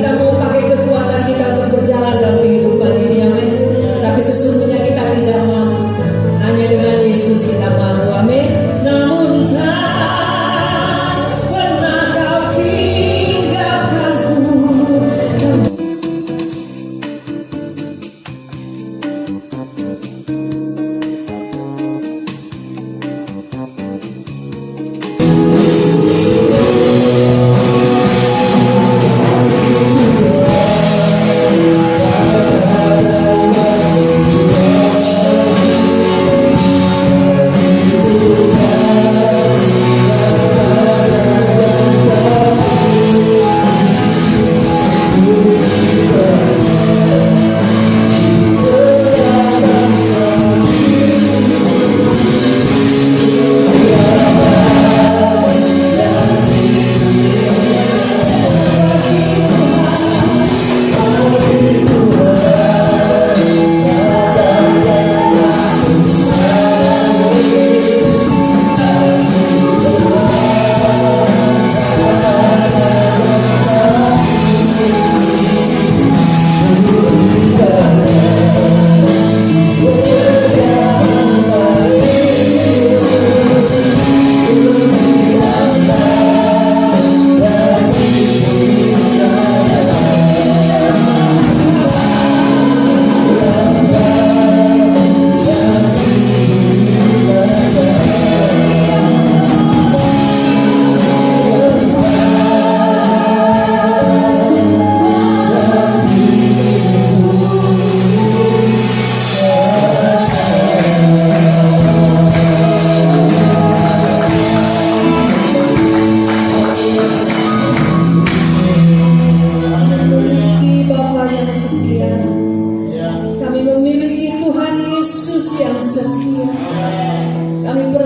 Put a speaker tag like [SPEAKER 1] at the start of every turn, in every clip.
[SPEAKER 1] kita mau pakai kekuatan kita untuk berjalan dalam kehidupan ini, amin. Tapi sesungguhnya kita tidak mampu. Hanya dengan Yesus kita mampu, amin. Namun tak pernah kau tinggalkanku.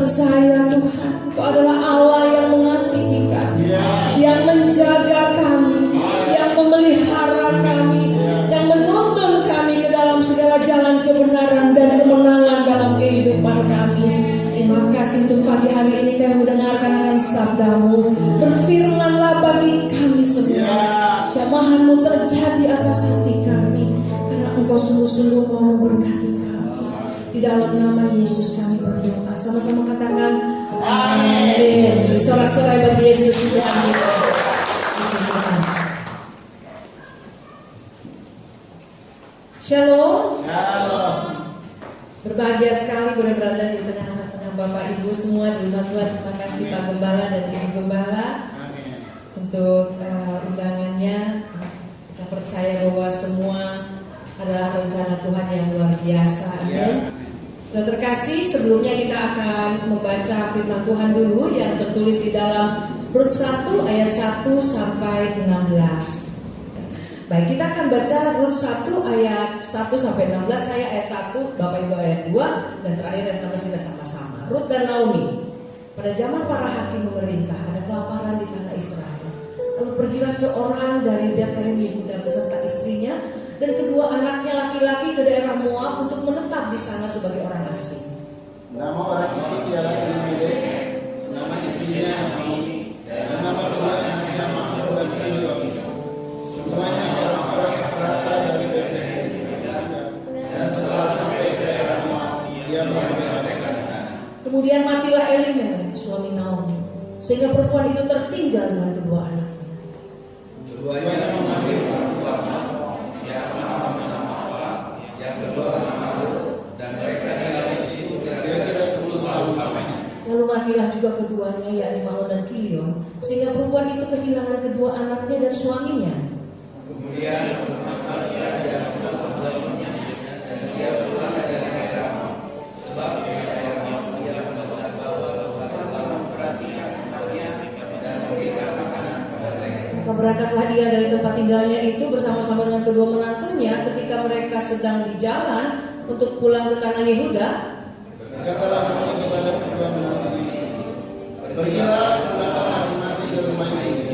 [SPEAKER 1] Percaya Tuhan, Kau adalah Allah yang mengasihi kami, yang menjaga kami, yang memelihara kami, yang menuntun kami ke dalam segala jalan kebenaran dan kemenangan dalam kehidupan kami. Terima kasih untuk pagi hari ini kami mendengarkan akan sabda-Mu. Berfirmanlah bagi kami semua, jamahan-Mu terjadi atas hati kami, karena Engkau sungguh-sungguh mau memberkati kami. Di dalam nama Yesus kami berdoa. Sama-sama katakan amin. Bersorak-sorai bagi Yesus. Amin. Shalom. Berbahagia sekali boleh berada di tengah-tengah Bapak Ibu semua di rumah Tuhan. Terima kasih Pak Gembala dan Ibu Gembala untuk undangannya. Kita percaya bahwa semua adalah rencana Tuhan yang luar biasa. Amin. Sudah terkasih, sebelumnya kita akan membaca firman Tuhan dulu yang tertulis di dalam Rut 1 ayat 1 sampai 16. Baik, kita akan baca Rut 1 ayat 1 sampai 16. Saya ayat 1, Bapak Ibu ayat 2, dan terakhir ayat 16 kita sama-sama. Rut dan Naomi. Pada zaman para hakim memerintah, ada kelaparan di tanah Israel. Lalu pergilah seorang dari Betlehem Yehuda beserta istrinya dan kedua anaknya laki-laki ke daerah Moab untuk menetap di sana sebagai orang asing.
[SPEAKER 2] Nama orang itu ialah Elimelek, nama istrinya Naomi, dan nama dua anaknya Mahlon dan Kilion. Semuanya orang-orang Efrata dari Betlehem. Dan setelah sampai ke daerah Moab, ia meninggal di sana.
[SPEAKER 1] Kemudian matilah Elimelek, suami Naomi, sehingga perempuan itu tertinggal dengan kedua anaknya.
[SPEAKER 2] Keduanya mengambil perempuan yang nama yang kedua nama Rut, dan mereka tinggal di situ kira-kira 10 tahun lamanya.
[SPEAKER 1] Lalu matilah juga keduanya, yakni Mahlon dan Kilion, sehingga perempuan itu kehilangan kedua anaknya dan suaminya.
[SPEAKER 2] Kemudian bermasalah dia memperlakukannya dan dia pulang dari daerah Moab, sebab di daerah Moab dia mendapat bahwa Tuhan telah memperhatikan umatnya dan memberikan makanan pada mereka.
[SPEAKER 1] Maka berangkatlah ia dari tempat tinggalnya itu bersama-sama dengan kedua menantunya ketika mereka sedang di jalan untuk pulang ke tanah Yehuda.
[SPEAKER 2] Berkatalah Naomi kepada kedua menantu itu, pergilah pulanglah masing-masing ke rumah ini.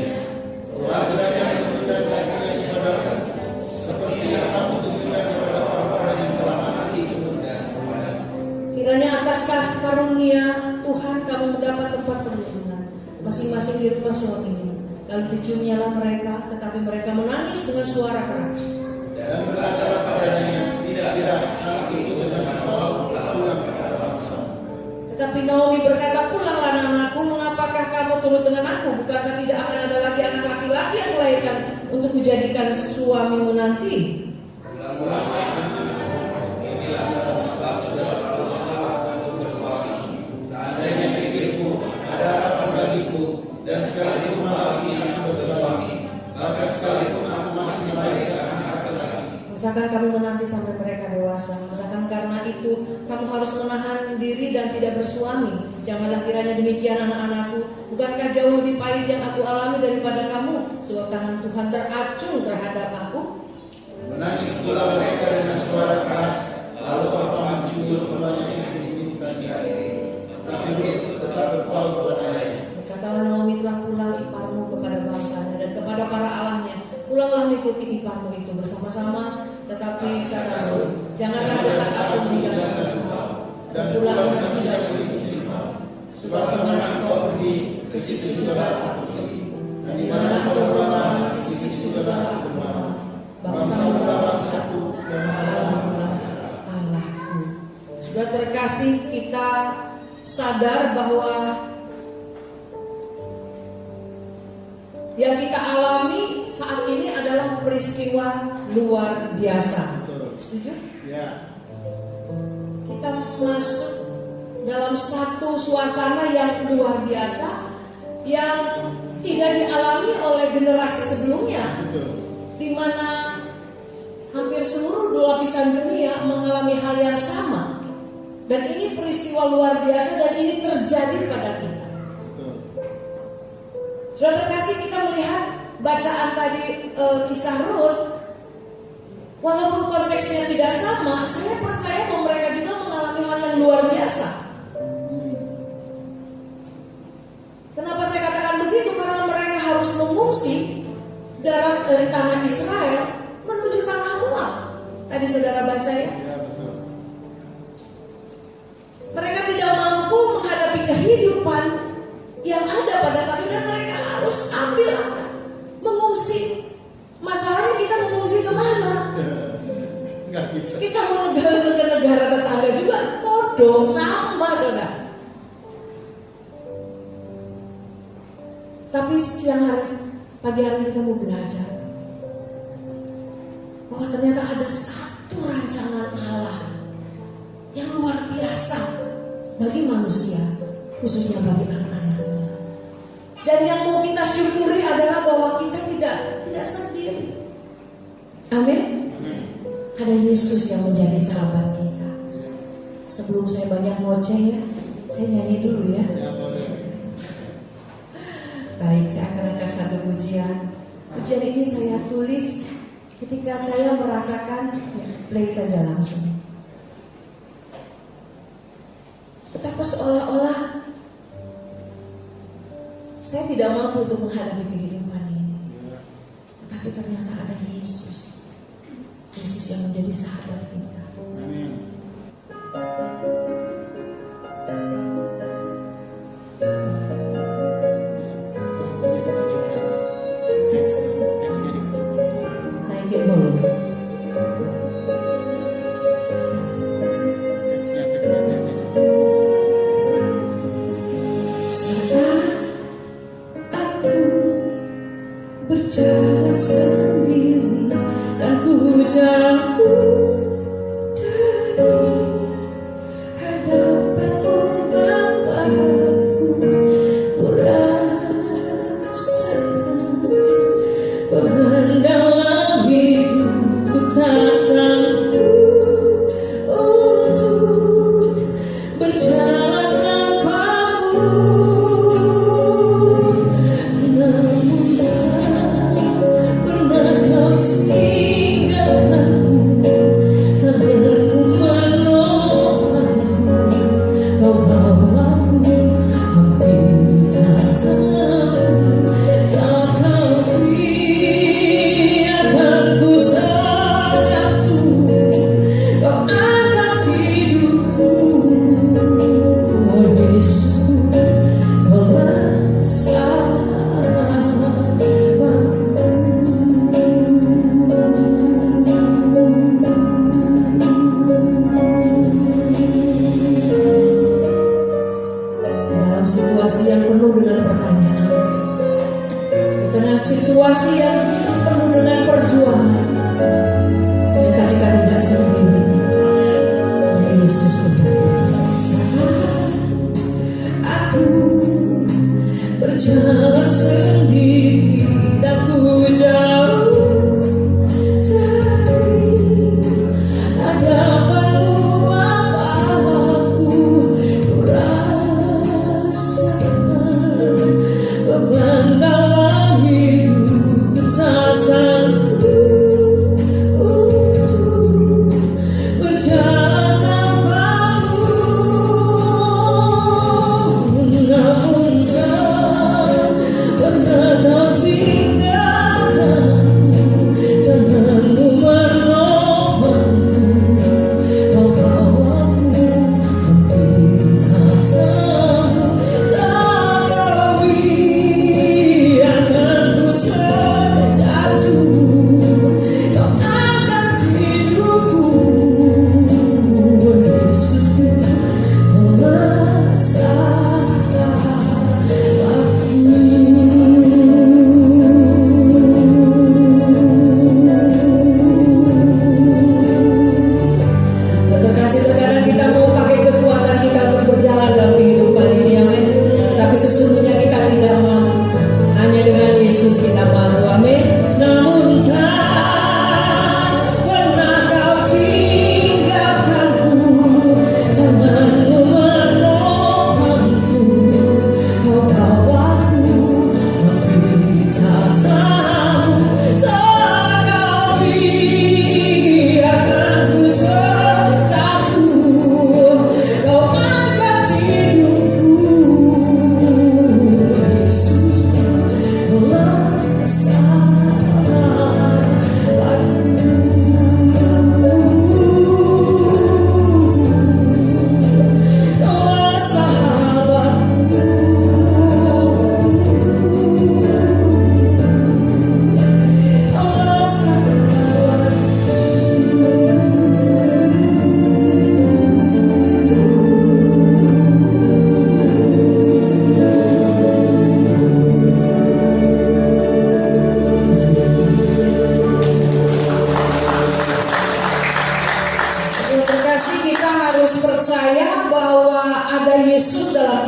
[SPEAKER 2] Tuhan kiranya menunjukkan kasih-Nya kepadamu, seperti yang kamu tunjukkan kepada orang-orang yang telah mati itu dan kepadamu.
[SPEAKER 1] Kiranya atas kasih karunia Tuhan kamu mendapat tempat perlindungan masing-masing di rumah suaminya. Lalu diciumnyalah mereka, tetapi mereka menangis dengan suara keras.
[SPEAKER 2] Dan berkatalah padanya, tidak, aku ikut dengan engkau pulang kepada bangsa.
[SPEAKER 1] Tetapi Naomi berkata, pulanglah anakku, mengapakah kamu turut dengan aku? Bukankah tidak akan ada lagi anak laki-laki yang melahirkan untuk kujadikan suamimu nanti?
[SPEAKER 2] Seandainya pikirku ada harapan bagiku, dan sekalipun malam ini aku bersuami, bahkan sekalipun aku masih melahirkan anak laki-laki.
[SPEAKER 1] Misalkan kamu menanti sampai mereka dewasa. Misalkan karena itu kamu harus menahan diri dan tidak bersuami. Janganlah kiranya demikian anak-anakku. Bukankah jauh lebih pahit yang aku alami daripada kamu? Sebab tangan Tuhan teracung terhadap aku.
[SPEAKER 2] Menangis pula mereka dengan suara keras, lalu Bapa mencubur keduanya itu di bintangnya. Tetapi Rut tetap berpaul kepadanya.
[SPEAKER 1] Berkatalah Naomi telah pulang iparmu kepada bangsanya dan kepada para allahnya. Pulanglah mengikuti iparmu itu bersama-sama. Tetapi kata Rut, janganlah desak aku meninggalkan engkau dan pulanglah tidak mengikuti engkau. Sebab kemana engkau pergi, ke situ juga aku pergi. Dan di mana engkau bermalam, di situ juga aku bermalam. Bangsamu adalah bangsaku dan Allahmu adalah Allahku. Sudah terkasih, kita sadar bahwa yang kita alami saat ini adalah peristiwa luar biasa. Setuju?
[SPEAKER 2] Ya.
[SPEAKER 1] Kita masuk dalam satu suasana yang luar biasa yang tidak dialami oleh generasi sebelumnya, di mana hampir seluruh lapisan dunia mengalami hal yang sama. Dan ini peristiwa luar biasa dan ini terjadi pada kita. Sudah terkasih, kita melihat bacaan tadi kisah Rut. Walaupun konteksnya tidak sama, saya percaya bahwa mereka juga mengalami hal yang luar biasa. Kenapa saya katakan begitu? Karena mereka harus mengungsi dari tanah Israel menuju tanah Moab. Tadi saudara baca ya. Mereka tidak mampu menghadapi kehidupan yang ada pada saat itu dan mereka harus ambil langkah mengungsi. Masalahnya kita mengungsi kemana? Kita mau ke negara tetangga juga bodoh, sama saudara. Tapi pagi hari kita mau belajar bahwa ternyata ada satu rancangan Allah yang luar biasa bagi manusia, khususnya bagi anak-anaknya. Dan yang mau kita syukuri adalah bahwa kita tidak sendiri. Amin. Ada Yesus yang menjadi sahabat kita. Sebelum saya banyak ngoceh ya, saya nyanyi dulu ya. Baik, saya akan angkat satu pujian. Pujian ini saya tulis ketika saya merasakan, ya, play saja langsung. Betapa seolah-olah saya tidak mampu untuk menghadapi kehidupan ini. Tetapi ternyata ada Yesus. Yesus yang menjadi sahabat kita.
[SPEAKER 2] Amin.
[SPEAKER 1] Naikin volume. Saat aku berjalan sendiri dan ku jauh dari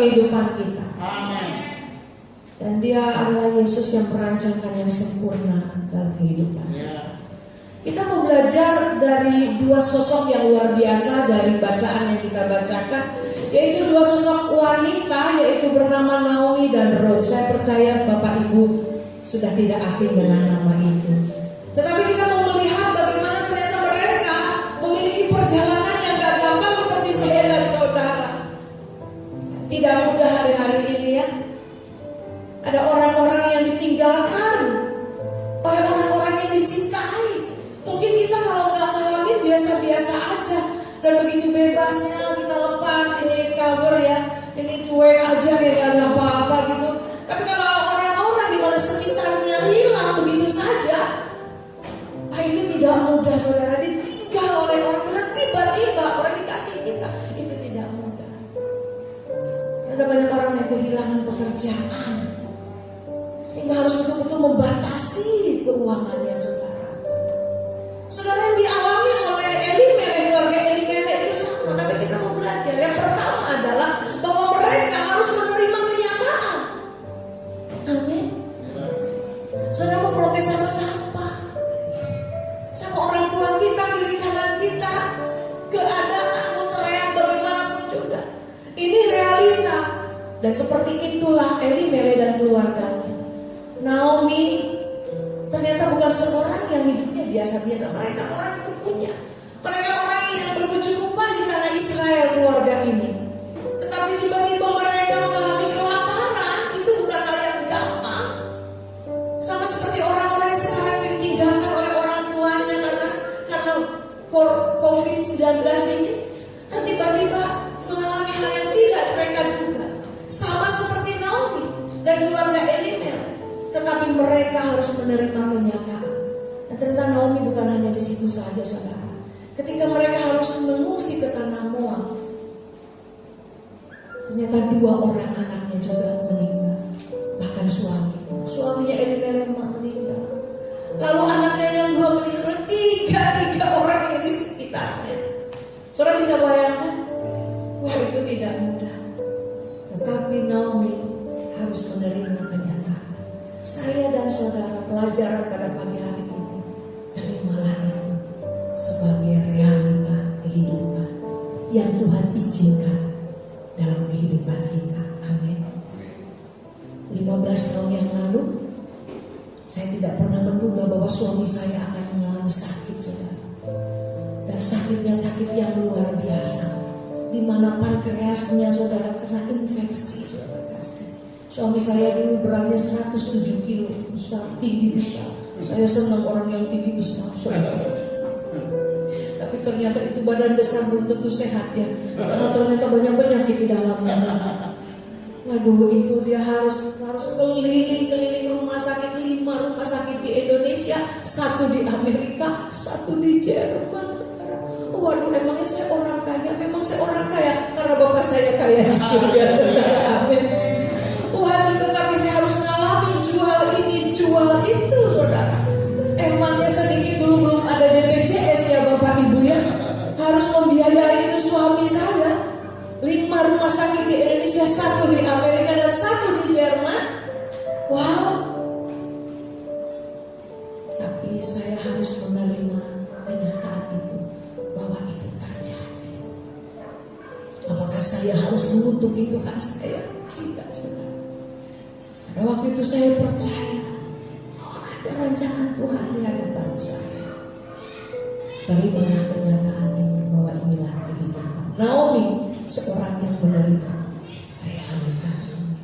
[SPEAKER 1] kehidupan kita.
[SPEAKER 2] Amin.
[SPEAKER 1] Dan dia adalah Yesus yang merancangkan yang sempurna dalam kehidupan.
[SPEAKER 2] Ya.
[SPEAKER 1] Kita mau belajar dari dua sosok yang luar biasa dari bacaan yang kita bacakan, yaitu dua sosok wanita, yaitu bernama Naomi dan Ruth. Saya percaya Bapak Ibu sudah tidak asing dengan nama itu. Tetapi kita mau melihat bagaimana ternyata mereka memiliki perjalanan yang gak gampang seperti saya dan saudara. Tidak mudah hari-hari ini ya. Ada orang-orang yang ditinggalkan oleh orang-orang yang dicintai. Mungkin kita kalau nggak ngalamin biasa-biasa aja, dan begitu bebasnya kita lepas ini cover ya, ini cuek aja kayak gak ada apa-apa gitu. Tapi kalau orang-orang di mana sekitarnya hilang begitu saja, itu tidak mudah saudara, ditinggal oleh orang dan tiba-tiba orang dikasih kita, itu tidak mudah. Ada banyak orang yang kehilangan pekerjaan, sehingga harus betul-betul membatasi keuangannya saudara. Saudara, yang dialami oleh Elimelek, keluarga Elimelek itu sama, tapi kita mau belajar. Yang pertama adalah bahwa mereka harus menerima kenyataan. Amin. Saudara, mau protes sama siapa? Sama orang tua kita, kiri kanan kita, keadaan mau teriak bagaimanapun juga. Ini realita. Dan seperti itulah Elimelek dan keluarganya. Naomi ternyata bukan seorang yang hidupnya biasa-biasa. Mereka orang yang punya. Mereka orang yang berkecukupan di tanah Israel, keluarga ini. Tetapi tiba-tiba mereka mengalami kelaparan. Itu bukan hal yang gampang. Sama seperti orang-orang yang sekarang ini ditinggalkan oleh orang tuanya karena COVID-19 ini. Dan tiba-tiba mengalami hal yang tidak mereka duga. Sama seperti Naomi dan keluarga Elimelek. Tetapi mereka harus menerima kenyataan. Dan ternyata Naomi bukan hanya di situ saja saudara. Ketika mereka harus mengungsi ke tanah Moab, ternyata dua orang anaknya juga meninggal. Bahkan suaminya Elimelek meninggal. Lalu anaknya yang dua meninggal, tiga orang yang di sekitarnya. Saudara bisa bayangkan? Wah, itu tidak mudah. Tetapi Naomi harus menerima kenyataan. Saya dan saudara, pelajaran pada pagi hari ini, terimalah itu sebagai realita kehidupan yang Tuhan izinkan dalam kehidupan kita. Amin. 15 tahun yang lalu, saya tidak pernah menduga bahwa suami saya akan mengalami sakit saudara. Dan sakitnya sakit yang luar biasa, di mana pankreasnya saudara kena infeksi saudara. Suami saya dulu beratnya 107 kilo, besar, tinggi besar. Saya senang orang yang tinggi besar, saudara. Tapi ternyata itu badan besar belum tentu sehat ya, karena ternyata banyak penyakit di dalamnya. Waduh, itu dia harus keliling rumah sakit, 5 rumah sakit di Indonesia, 1 di Amerika, 1 di Jerman. Waduh, emangnya saya orang kaya? Memang saya orang kaya karena bapak saya kaya di surga. Amin. Waduh, tetapi saya harus ngalamin jual ini, jual itu, saudara. Emangnya sedikit dulu belum ada BPJS ya Bapak Ibu ya. Harus membiayai itu suami saya. 5 rumah sakit di Indonesia, 1 di Amerika dan 1 di Jerman. Wow. Tapi saya harus menerima kenyataan itu, bahwa itu terjadi. Apakah saya harus mengutuki Tuhan saya? Tidak, saudara. Pada waktu itu saya percaya bahwa ada rancangan Tuhan di hadapan saya. Terimalah kenyataan ini bahwa inilah kehidupan. Naomi seorang yang menerima realita ini.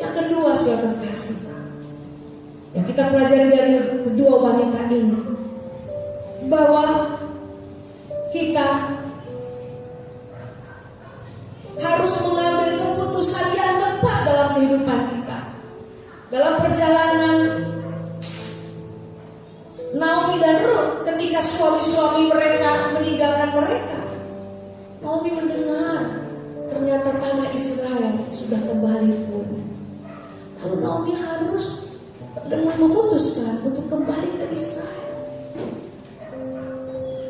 [SPEAKER 1] Yang kedua, saudara terkasih, yang kita pelajari dari kedua wanita ini, bahwa kita harus mengambil keputusan yang tepat dalam kehidupan kita. Dalam perjalanan Naomi dan Ruth, ketika suami-suami mereka meninggalkan mereka, Naomi mendengar ternyata tanah Israel sudah kembali pulih. Lalu Naomi harus memutuskan untuk kembali ke Israel.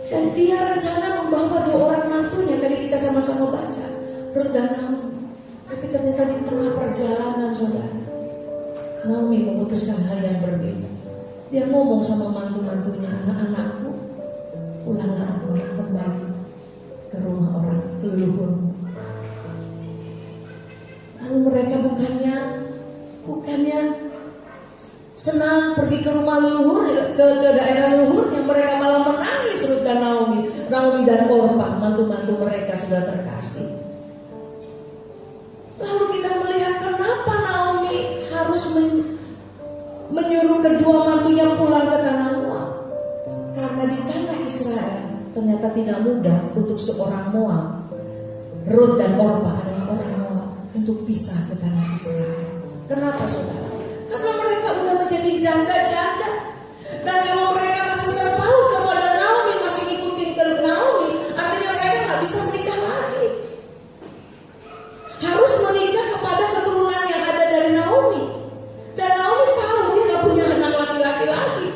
[SPEAKER 1] Dan dia rencana membawa 2 orang mantunya, tadi kita sama-sama baca, Ruth dan Naomi. Tapi ternyata di tengah perjalanan saudara, Naomi memutuskan hal yang berbeda. Dia ngomong sama mantu-mantunya, anak-anakku, pulanglah engkau kembali ke rumah orang leluhurmu. Lalu mereka bukannya senang pergi ke rumah leluhur, ke daerah leluhurnya, mereka malah menangis Rut dan Naomi dan Orpa, mantu-mantu mereka sudah terkasih. Lalu kita melihat kenapa Naomi harus menyuruh kedua mantunya pulang ke tanah Moab. Karena di tanah Israel ternyata tidak mudah untuk seorang Moab, Rut dan Orpa adalah orang Moab, untuk pisah ke tanah Israel. Kenapa saudara? Karena mereka sudah menjadi janda-janda. Dan kalau mereka masih terpaut kepada Naomi, masih ngikutin ke Naomi, artinya mereka gak bisa menikah lagi. Harus menikah kepada keturunan yang ada dari Naomi. Dan Naomi tahu dia gak punya anak laki-laki lagi.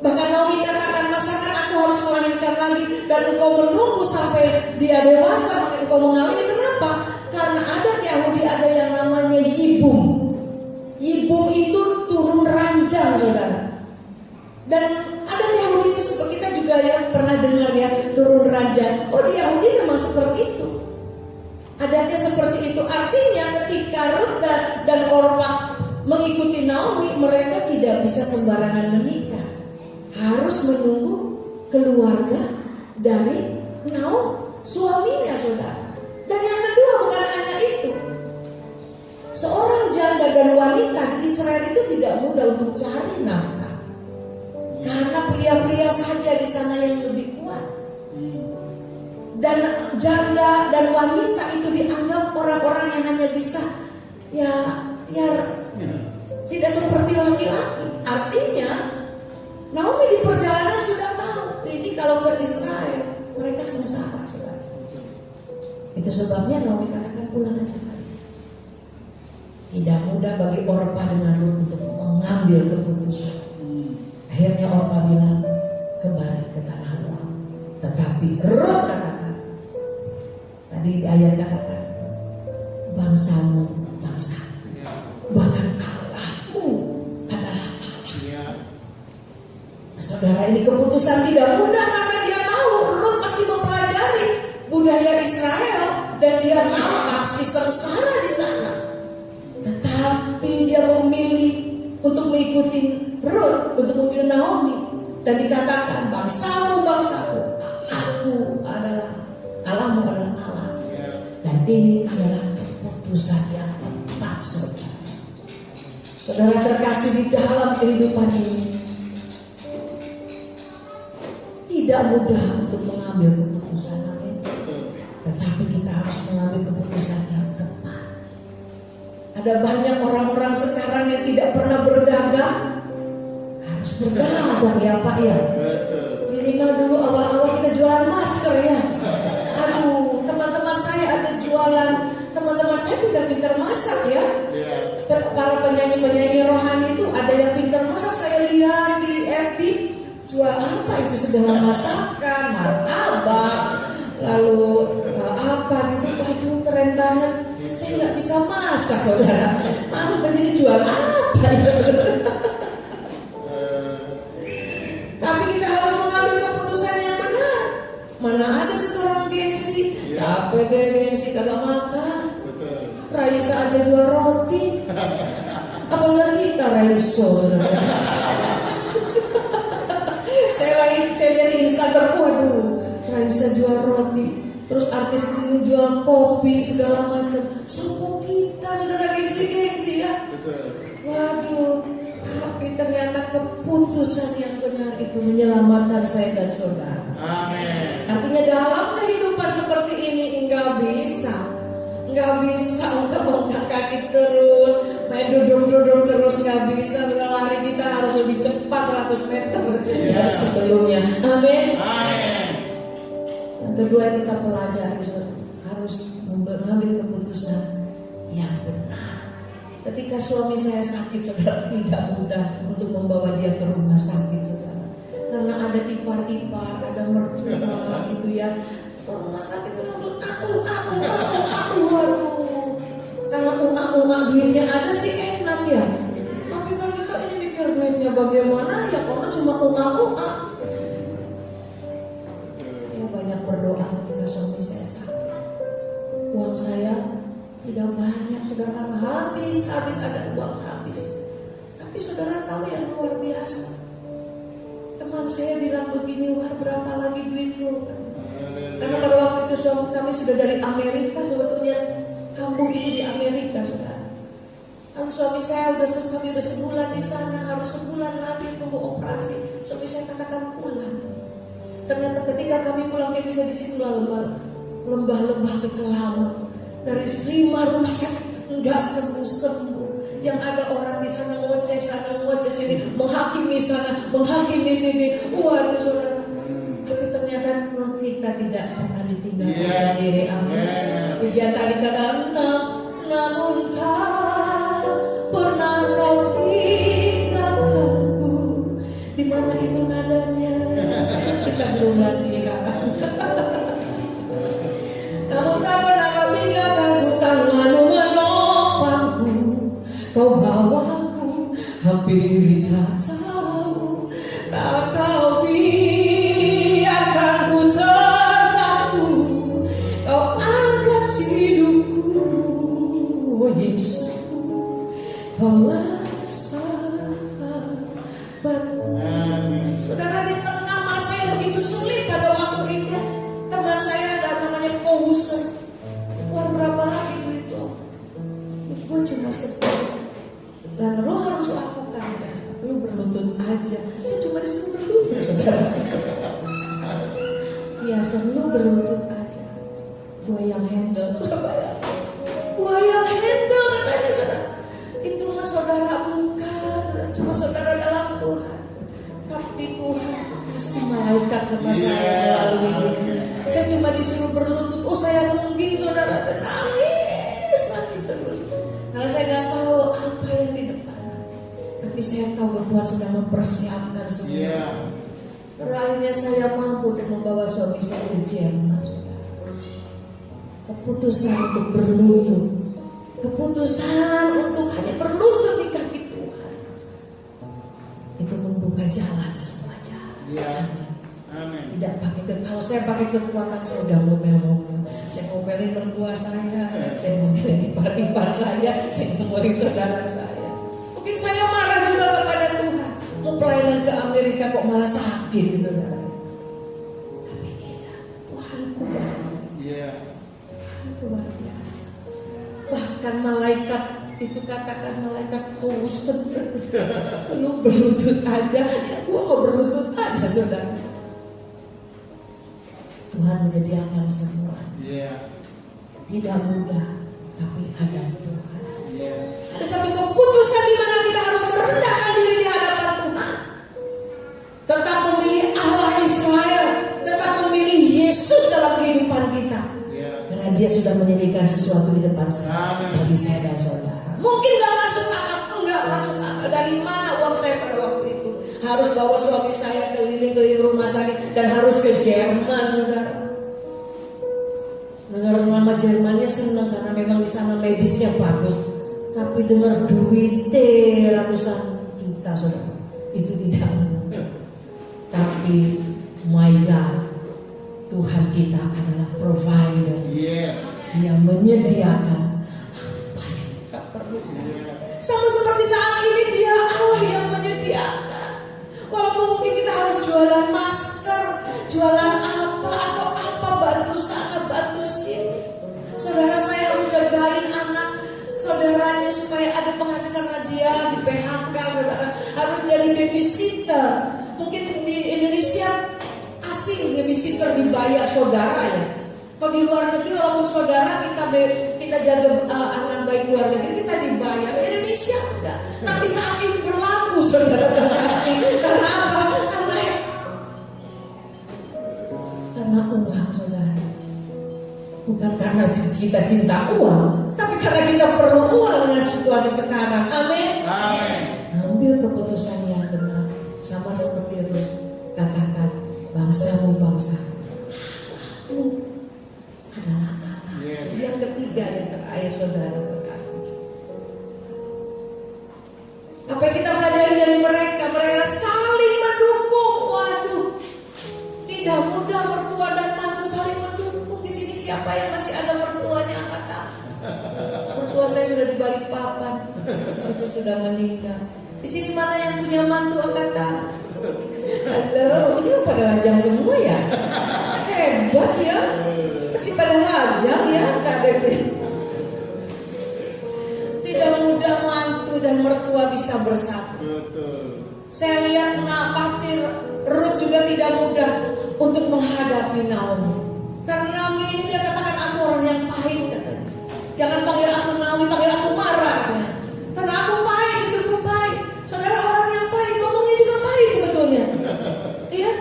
[SPEAKER 1] Bahkan Naomi katakan, masakan aku harus melahirkan lagi, dan engkau menunggu sampai dia dewasa, maka engkau mengawini. Kenapa? Karena adat Yahudi ada yang namanya Yibum. Yibum itu turun ranjang saudara. Dan adat Yahudi itu seperti kita juga ya pernah dengar ya, turun ranjang. Oh, di Yahudi memang seperti itu. Adatnya seperti itu. Artinya ketika Rut dan Orpa mengikuti Naomi, mereka tidak bisa sembarangan menikah. Harus menunggu keluarga dari Naomi, suaminya saudara. Dan yang kedua bukan hanya itu. Seorang janda dan wanita di Israel itu tidak mudah untuk cari nafkah. Karena pria-pria saja di sana yang lebih kuat. Dan janda dan wanita itu dianggap orang-orang yang hanya bisa ya tidak seperti laki-laki. Artinya Naomi di perjalanan sudah tahu ini kalau ke Israel mereka sengsara saudara. Itu sebabnya Naomi katakan pulang aja kali. Tidak mudah bagi Orpa dengan Rut untuk mengambil keputusan. Akhirnya Orpa bilang kembali ke tanah Moab. Tetapi Rut katakan, tadi di ayat katakan, bangsamu bangsa, bahkan Allahmu adalah Allah. Saudara, ini keputusan tidak mudah karena dia tahu Rut pasti mempelajari budaya Israel dan dia tahu pasti sengsara di sana. Tetapi dia memilih untuk mengikuti Rut, untuk mengikuti Naomi, dan dikatakan bangsamu bangsaku, Allahmu adalah Allahmu adalah Allah. Dan ini adalah keputusan yang tepat saudara. Saudara terkasih, di dalam kehidupan ini tidak mudah untuk mengambil keputusan, amin. Tetapi kita harus mengambil keputusan yang tepat. Ada banyak orang-orang sekarang yang tidak pernah berdagang. Harus berdagang ya Pak ya. Minimal dulu awal-awal kita jualan masker ya. Aduh, teman-teman saya ada jualan. Teman-teman saya pintar-pintar masak ya. Para penyanyi-penyanyi rohani itu ada yang pintar masak. Saya lihat di FB jual apa itu, segala masakan, martabak, lalu apa gitu. Waduh, keren banget. Saya nggak bisa masak saudara. Begini jual apa ya saudara? Tapi kita harus mengambil keputusan yang benar. Mana ada seorang gengsi, capek deh gengsi kagak makan. Raisa aja jual roti, apalagi kita Raiso saudara. Saya lihat di Instagram, waduh, Raisa jual roti. Terus artis ini jual kopi segala macam. Sopo kita saudara, gengsi ya. Waduh, tapi ternyata keputusan yang benar itu menyelamatkan saya dan saudara. Amin. Artinya dalam kehidupan seperti ini enggak bisa ongkak kaki terus, main duduk terus, enggak bisa. Sudah lari kita harus lebih cepat 100 meter dari sebelumnya. Amin. Amin. Yang kedua yang kita pelajari, harus mengambil keputusan yang benar. Ketika suami saya sakit, saudara, tidak mudah untuk membawa dia ke rumah sakit, saudara. Karena ada ipar-ipar, ada mertua gitu ya. Ke rumah sakit itu aku, waduh. Karena unga-unga duitnya ada sih enak ya. Tapi kan kita ini mikir duitnya bagaimana ya, karena cuma unga-unga. Saya banyak berdoa ketika suami saya sakit. Uang saya tidak banyak, saudara, habis ada uang habis. Tapi saudara tahu yang luar biasa, teman saya bilang begini, wah berapa lagi duitku? Karena pada waktu itu suami kami sudah dari Amerika, sebetulnya kampung itu di Amerika, saudara. Lalu suami saya kami udah sebulan di sana, harus sebulan lagi tunggu operasi. Suami saya katakan pulang. Ternyata ketika kami pulang, kami bisa di situ lembah-lembah kekelaman. Dari 5 rumah sakit enggak sembuh-sembuh. Yang ada orang di sana ngoceh sini, menghakimi sana, menghakimi sini. Waduh saudara. Tapi ternyata kita tidak pernah ditinggalkan sendiri. Amin. Pujian tadi kata, namun kau pernah kau tinggalkanku. Di mana itu nadanya? Kita belum latihan. Namun kau pernah kau tinggalkanku, tanganmu menopangku. Kau bawaku hampiri tatamu, tak kau biarkan ku terjatuh. Kau angkat hidupku, oh Yesusku, kaulah sahabatku. Saudara, di tengah masa yang begitu sulit pada waktu itu, teman saya ada namanya Pousen. Wah, berapa lagi duit lo? Gue cuma 10. Dan lo harus lakukan kan? Lo berlutut aja. Saya cuma disuruh berlutut, saudara. Biasa lo berlutut aja. Gue yang handle. Gue yang handle katanya, saudara. Itu mah saudara bukan, cuma saudara dalam Tuhan. Tapi Tuhan kasih malaikat sama saya melalui dia. Saya cuma disuruh berlutut. Oh, saya nungging, saudara, nangis terus. Karena saya nggak tahu apa yang di depan nanti. Tapi saya tahu bahwa Tuhan sedang mempersiapkan semua. Terakhirnya saya mampu untuk membawa suami saya ke Jerman, saudara. Keputusan untuk berlutut, keputusan untuk hanya berlutut di kaki Tuhan, itu membuka jalan, semua jalan. Amin. Tidak pakai kalau saya pakai kekuatan, saya udah ngomel-ngomel. Saya ngomelin mertua saya ngomelin ipar-ipar saya ngomelin saudara saya. Mungkin saya marah juga kepada Tuhan. Mau pelayanan ke Amerika kok malah sakit, saudara. Tapi tidak, Tuhan kuat. Tuhan luar biasa. Bahkan malaikat itu katakan malaikat Pousen, lu berlutut aja, gua mau berlutut aja, saudara. Tuhan menyediakan semua. Tidak mudah, tapi ada Tuhan. Ada satu keputusan di mana kita harus merendahkan diri di hadapan Tuhan. Tetap memilih Allah Israel, tetap memilih Yesus dalam kehidupan kita. Karena Dia sudah menyediakan sesuatu di depan saya, bagi saya dan saudara. Mungkin gak masuk akal, enggak masuk akal. Dari mana uang saya pada waktu itu? Harus bawa suami saya keliling-keliling rumah sakit dan harus ke Jerman, saudara. Dengar nama Jermannya senang karena memang di sana medisnya bagus. Tapi dengar duitnya ratusan juta, saudara, itu tidak mudah. Tapi my God, Tuhan kita adalah provider. Dia menyediakan apa yang kita perlu. Sama seperti saat ini, Dia Allah yang menyediakan. Walaupun mungkin kita harus jualan masker, jualan apa atau apa, bantu sana, bantu sini. Saudara, saya harus jagain anak saudaranya supaya ada penghasilan, karena dia di PHK, saudara. Harus jadi babysitter. Mungkin di Indonesia asing babysitter dibayar, saudara ya. Kalau di luar negeri, walaupun saudara kita jaga anak baik keluarga kita dibayar. Indonesia enggak. Tapi saat ini berlaku, saudara terkasih. Karena apa? Karena uang, saudara. Bukan karena kita cinta uang, tapi karena kita perlu uang dengan situasi sekarang. Amin. Ambil keputusan yang benar. Sama seperti Ruth katakan, bangsamu adalah Allah. Yang ketiga dan terakhir, saudara terkasih, Tidak mudah mertua dan mantu saling mendukung. Di sini siapa yang masih ada mertuanya angkat tangan. Mertua saya sudah di Balikpapan, situ sudah meninggal. Di sini mana yang punya mantu angkat tangan? Halo, ini pada lajang semua ya. Hebat ya, masih pada lajang ya. Tidak mudah mantu dan mertua bisa bersatu. Saya lihat pasti Ruth juga tidak mudah untuk menghadapi Naomi. Karena Naomi ini dia katakan aku orang yang pahit katanya. Jangan panggil aku Naomi, panggil aku Mara katanya. Karena aku pahit, hidupku pahit. Saudara, orang yang pahit ngomongnya juga pahit sebetulnya. Iya,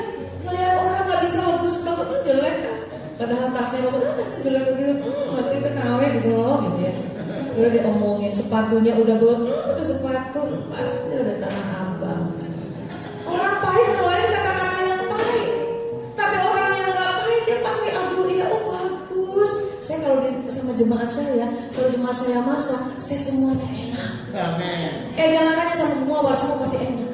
[SPEAKER 1] melihat orang nggak bisa bagus banget tuh jelek kan. Padahal tasnya bagus, tasnya jelek gitu, pasti kenawe gitu loh gitu ya. Sudah diomongin sepatunya udah bagus, itu sepatu pasti ada tanah abang. Orang pahit ngeluarin kata-kata yang pahit. Tapi orang yang nggak pahit dia pasti aduh iya bagus. Saya kalau sama jemaat saya, kalau jemaat saya masak, saya semuanya enak.
[SPEAKER 2] Amin.
[SPEAKER 1] Jangan tanya sama semua semua pasti enak.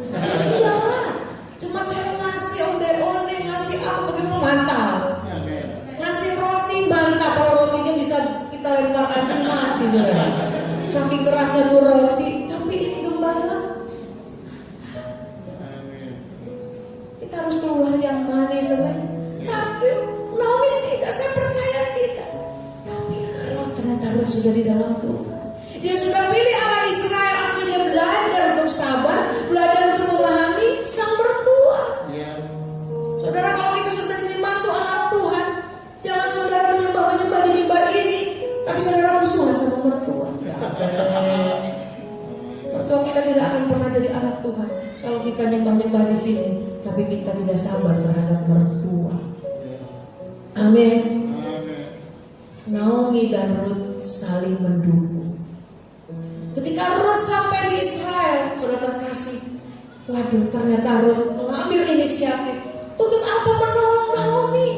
[SPEAKER 1] Iyalah, cuma saya ngasih onde-onde, ngasih apa begitu mantap. Ngasih roti mantap, kalau rotinya bisa kita lemparkan mati saudara. Saking kerasnya tuh roti, tapi ini gembala. Kita harus keluar yang manis saudara. Tapi Naomi tidak, saya percaya tidak. Tapi ternyata Ruth sudah di dalam Tuhan. Dia sudah pilih anak Israel, artinya dia belajar untuk sabar, belajar untuk memahami sang mertua. Saudara, kalau kita sudah jadi mantu anak Tuhan, jangan saudara menyembah di mimbar ini, tapi saudara musuhan sama mertua. Mertua kita tidak akan pernah jadi anak Tuhan kalau kita nyembah di sini, tapi kita tidak sabar terhadap mertua. Amin. Naomi dan Ruth saling mendukung. Ketika Ruth sampai di Israel, saudara terkasih, waduh, ternyata Ruth mengambil inisiatif. Untuk apa menolong Naomi?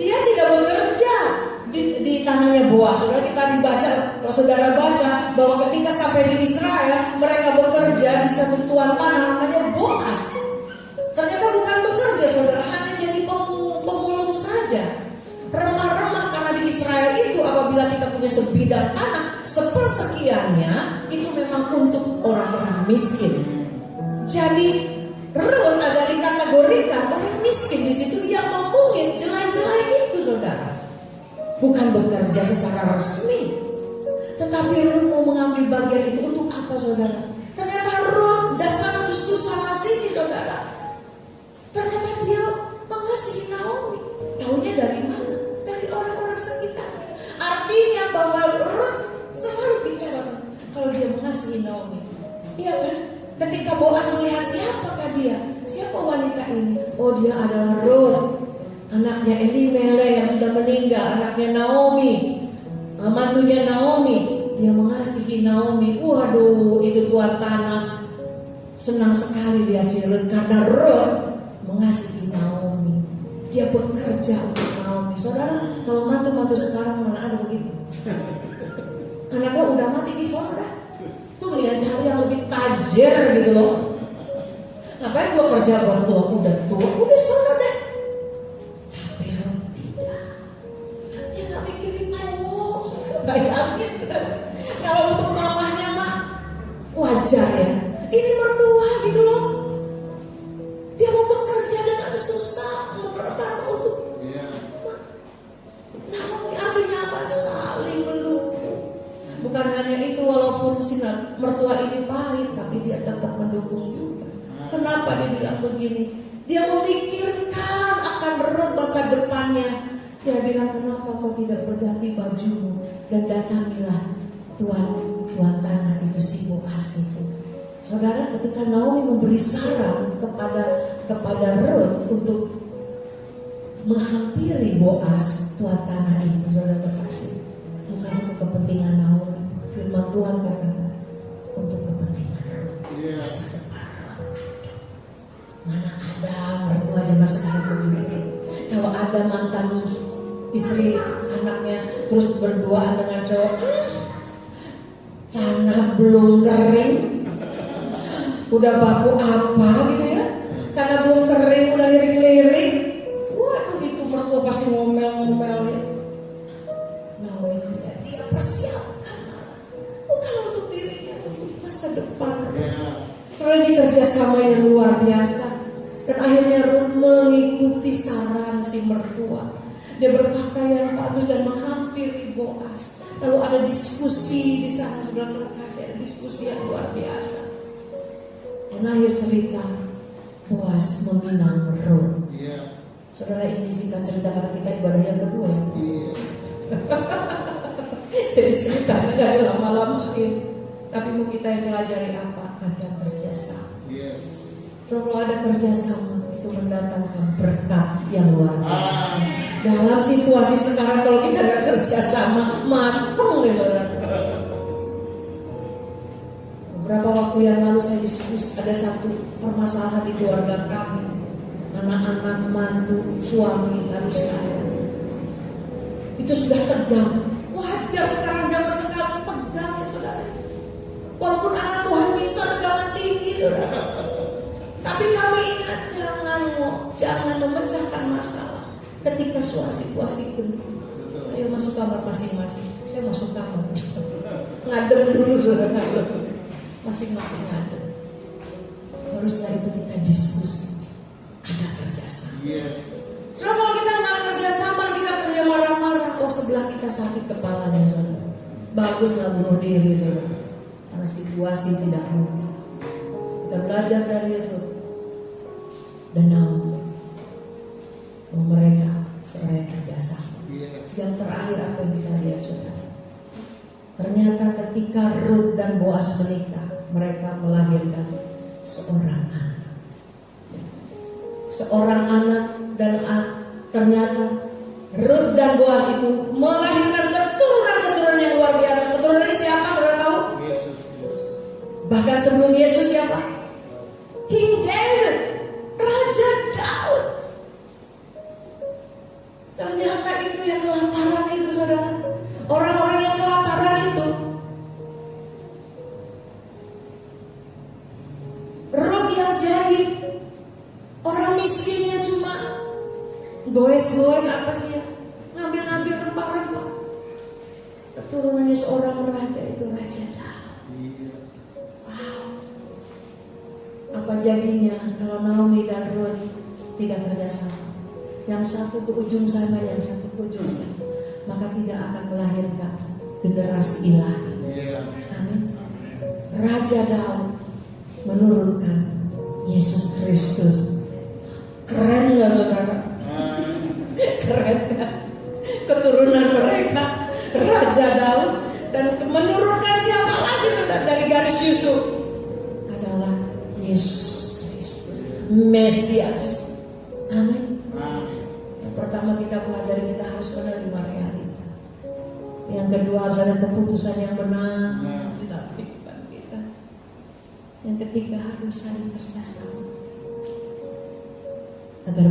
[SPEAKER 1] Dia tidak bekerja di tanahnya Boaz. Saudara, kita dibaca, kalau saudara baca bahwa ketika sampai di Israel, mereka bekerja di satu tuan tanah namanya Boaz. Ternyata bukan bekerja, saudara, hanya jadi pemulung saja. Remah-remah, karena di Israel itu apabila kita punya sebidang tanah, sepersekiannya itu memang untuk orang-orang miskin. Jadi Ruth ada dikategorikan orang miskin di situ yang memungit jelai-jelai itu, saudara. Bukan bekerja secara resmi, tetapi Ruth mau mengambil bagian itu untuk apa, saudara? Ternyata Ruth dasar susah nasibnya, saudara. Ternyata dia mengasihi Naomi. Taunya dari mana? Dari orang-orang sekitarnya. Artinya bahwa Ruth selalu bicara kalau dia mengasihi Naomi. Iya kan? Ketika Boaz melihat siapakah dia? Siapa wanita ini? Oh, dia adalah Ruth, anaknya Elimelech yang sudah meninggal, anaknya Naomi, mantunya Naomi. Dia mengasihi Naomi. Waduh, itu tuan tanah senang sekali lihat si Ruth karena Ruth mengasihi Naomi. Dia bekerja untuk Naomi. Saudara, kalau mantu-mantu sekarang mana ada begitu? Anaknya udah mati di saudara. Tuh mendingan cari yang lebih tajir gitu loh. Ngapain gua kerja buat tua, udah sana deh. Tapi Ruth tidak. Dia gak mikirin cowok. Bayangin. Kalau untuk mamanya mah wajar ya. Ini mertua gitu loh. Dia mau bekerja dengan susah, memperbaiki untuk Naomi. Artinya apa? Saling mendukung. Bukan hanya itu, walaupun si mertua ini pahit, tapi dia tetap mendukung juga. Kenapa dia bilang begini? Dia memikirkan akan Ruth masa depannya. Dia bilang, kenapa kau tidak berganti bajumu dan datangilah tuan tanah itu, si Boaz itu. Saudara, ketika Naomi memberi saran kepada Ruth untuk menghampiri Boaz, tuan tanah itu, saudara terkasih, bukan untuk kepentingan Naomi. Firman Tuhan katakan untuk kepentingan Ruth. Masa depan Ruth. Mana ada mertua zaman sekarang begini. Kalau ada mantan istri anaknya terus berduaan dengan cowok, tanah belum kering, udah baku apa gitu ya, karena belum kering udah lirik-lirik. kerjasama yang luar biasa. Dan akhirnya Ruth mengikuti saran si mertua. Dia berpakaian bagus dan menghampiri Boaz. Lalu ada diskusi di sana, sebelah terkasih, ada diskusi yang luar biasa. Dan akhir cerita, Boaz meminang Ruth. Saudara, ini singkat cerita karena kita ibadah yang kedua ya. Jadi ceritanya gak ada lama-lamain. Tapi mau kita yang pelajari apa? Ada kerjasama. Kalau ada kerjasama itu mendatangkan berkat yang luar biasa. Dalam situasi sekarang kalau kita ada kerjasama, matang nih saudara. Beberapa waktu yang lalu saya diskusi, ada satu permasalahan di keluarga kami. Anak-anak, mantu, suami, lalu saya. Itu sudah tegang. Wajar sekarang zaman sekarang tegang ya saudara. Walaupun anak Tuhan bisa tegangan tinggi saudara. Tapi kami ingat jangan memecahkan masalah ketika situasi genting. Ayo masuk kamar masing-masing. Saya masuk kamar. Ngadem dulu saudara, ngadem. Masing-masing ngadem. Baru setelah itu kita diskusi. Ada kerjasama. Soalnya kalau kita nggak kerjasama, kita punya marah-marah. Oh sebelah kita sakit kepalanya saudara. Bagus nggak bunuh diri saudara. Karena situasi tidak mudah. Kita belajar dari Ruth dan Naomi. Mereka seorang kerjasama. Yang terakhir apa yang kita lihat saudara? Ternyata ketika Ruth dan Boaz menikah, mereka melahirkan seorang anak. Seorang anak dan ternyata Ruth dan Boaz itu melahirkan keturunan-keturunan yang luar biasa. Keturunannya siapa saudara tahu?
[SPEAKER 2] Yesus.
[SPEAKER 1] Bahkan sebelum Yesus siapa? King David, Raja Daud. Ternyata itu yang kelaparan itu saudara. Orang-orang yang kelaparan itu, Ruth yang jadi orang miskin yang cuma goes-goes apa sih ya, ngambil-ngambil rempah-rempah. Keturunannya seorang raja itu Raja Daud. Wow. Apa jadinya kalau Naomi dan Ruth tidak kerjasama? Yang satu ke ujung sana, yang satu ke ujung sana, maka tidak akan melahirkan generasi ilahi. Amin. Raja Daud menurunkan Yesus Kristus. Keren gak saudara? Keren kan? Keturunan mereka Raja Daud, dan menurunkan siapa lagi saudara dari garis Yusuf adalah Yesus Kristus, Mesias. Amin. Yang pertama kita pelajari, kita harus menerima realita. Yang kedua harus ada keputusan yang benar di dalam kehidupan kita. Yang ketiga harus saling kerjasama agar